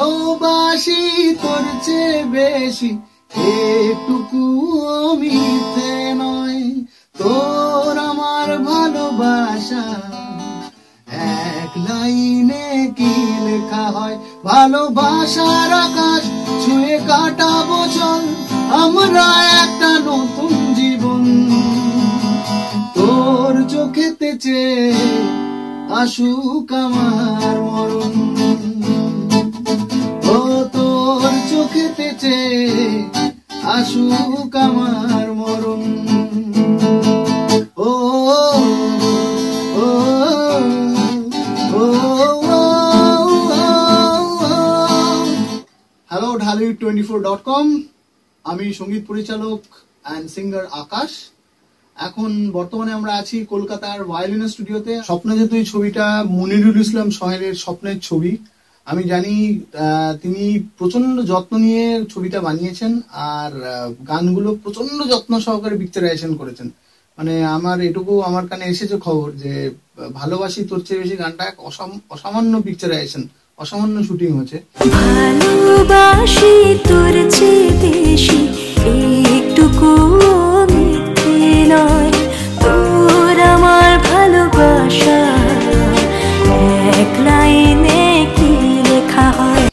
ভালোবাসি তোর চেয়ে বেশি, একটুকু মিথ্যে নয়। তোর আমার ভালোবাসা এক লাইনে কি লেখা হয়। ভালোবাসার আকাশ ছুঁয়ে কাটাবো চল আমরা একটা নতুন জীবন। তোর চোখেতে চেয়ে আসুক আমার মরণ, ও তোর চোখেতে চেয়ে আসুক আমার মরণ। ও ও হ্যালো ঢালুই24.com, আমি সঙ্গীত পরিচালক অ্যান্ড সিঙ্গার আকাশ। এখন বর্তমানে আমরা আছি কলকাতার ভায়োলিন স্টুডিওতে। স্বপ্নে যে তুই ছবিটা মনিরুল ইসলাম সোহেলের স্বপ্নের ছবি। আমি জানি তিনি প্রচন্ড যত্ন নিয়ে ছবিটা বানিয়েছেন আর গানগুলো প্রচন্ড যত্ন সহকারে পিকচারাইজেশন করেছেন। মানে আমার এটুকু আমার কানে এসেছে খবর যে ভালোবাসি তোর চেয়ে বেশি গানটা এক অসামান্য পিকচারাইজেশন, অসামান্য শুটিং হয়েছে। ভালোবাসি তোর চেয়ে বেশি, একটুকু মিথ্যে নয়। তোর আমার ভালোবাসা এক লাইনে কি লেখা হয়।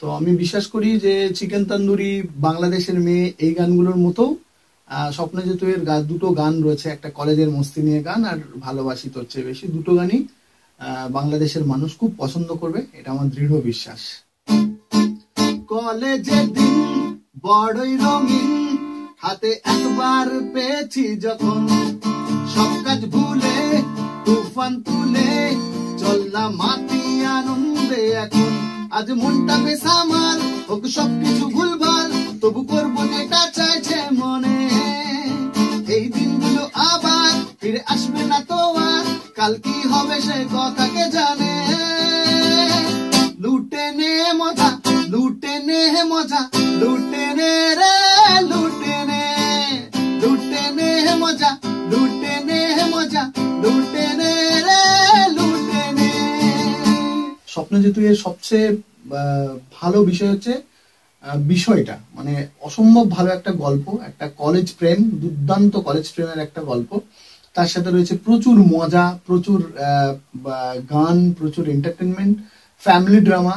তো আমি বিশ্বাস করি যে চিকেন তন্দুরি, বাংলাদেশের মেয়ে, এই গানগুলোর মতো স্বপ্নে যে তুই দুটো গান রয়েছে, একটা কলেজের মস্তি নিয়ে গান আর ভালোবাসি তোর চেয়ে বেশি, দুটো গানই বাংলাদেশের মানুষ খুব পছন্দ করবে, এটা আমার দৃঢ় বিশ্বাস। কলেজের দিন বড়ই রঙিন, হাতে একবার পেয়েছি যখন, সব কাজ ভুলে তুফান তুলে চললাম মাটি আনন্দে এখন। আজ মনটা বেশ আমার, হোক সবকিছু ভুলভাল, তবু করবো যেটা চাইছে মনে। এই দিনগুলো আবার ফিরে আসবে না তো আর, কাল কি হবে সে কথা কে জানে। লুটে নে মজা, লুটে নে মজা, লুটে নে রে লুটে নে, লুটে নে মজা, লুটে নে মজা, লুটে নে রে লুটে নে। স্বপ্নে যে তুই এর সবচেয়ে ভালো বিষয় হচ্ছে বিষয়টা, মানে অসম্ভব ভালো একটা গল্প, একটা কলেজ প্রেম, দুর্দান্ত কলেজ প্রেমের একটা গল্প। তার সাথে রয়েছে প্রচুর মজা, প্রচুর গান, প্রচুর এন্টারটেনমেন্ট, ফ্যামিলি ড্রামা,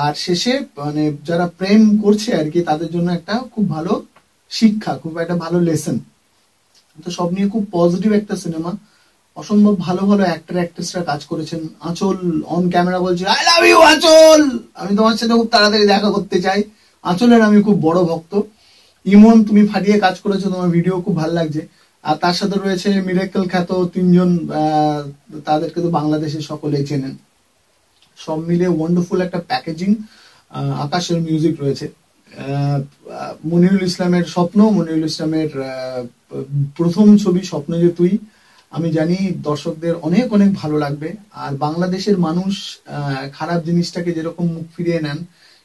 আর শেষে মানে যারা প্রেম করছে আর কি তাদের জন্য একটা খুব ভালো শিক্ষা, খুব একটা ভালো লেসন। তো সব নিয়ে খুব পজিটিভ একটা সিনেমা। অসম্ভব ভালো ভালো অ্যাক্টর অ্যাক্ট্রেসরা কাজ করেছেন। আঁচল অন ক্যামেরা বলছে আই লাভ ইউ আঁচল, আমি তোমার সাথে খুব তাড়াতাড়ি দেখা করতে চাই। আঁচলের আমি খুব বড় ভক্ত। ইমন, তুমি ফাটিয়ে কাজ করেছো, তোমার ভিডিও খুব ভালো লাগছে। আর তার সাথে রয়েছে মিরাকেল খ্যাত তিনজন, তাদেরকে তো বাংলাদেশে সকলেই চেনেন। সব মিলে ওয়ান্ডারফুল একটা প্যাকেজিং। আকাশের মিউজিক রয়েছে। মনিরুল ইসলামের স্বপ্ন, মনিরুল ইসলামের প্রথম ছবি স্বপ্ন যে তুই। আমি জানি দর্শকদের অনেক অনেক ভালো লাগবে। আর বাংলাদেশের মানুষ খারাপ জিনিসটাকে যেরকম মুখ ফিরিয়ে নেন,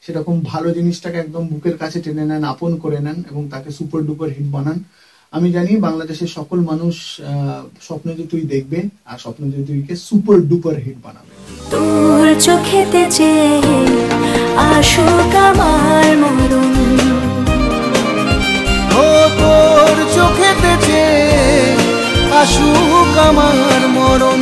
সেরকম ভালো জিনিসটাকে একদম বুকের কাছে টেনে নেন, আপন করে নেন এবং তাকে সুপার ডুপার হিট বানান। আমি জানি বাংলাদেশের সকল মানুষ স্বপ্ন যে তুই দেখবে আর স্বপ্ন যে তুইকে সুপার ডুপার হিট বানাবে। তোর চোখেতে চেয়ে আসুক আমার মরণ, ও তোর চোখেতে চেয়ে আসুক আমার মরণ।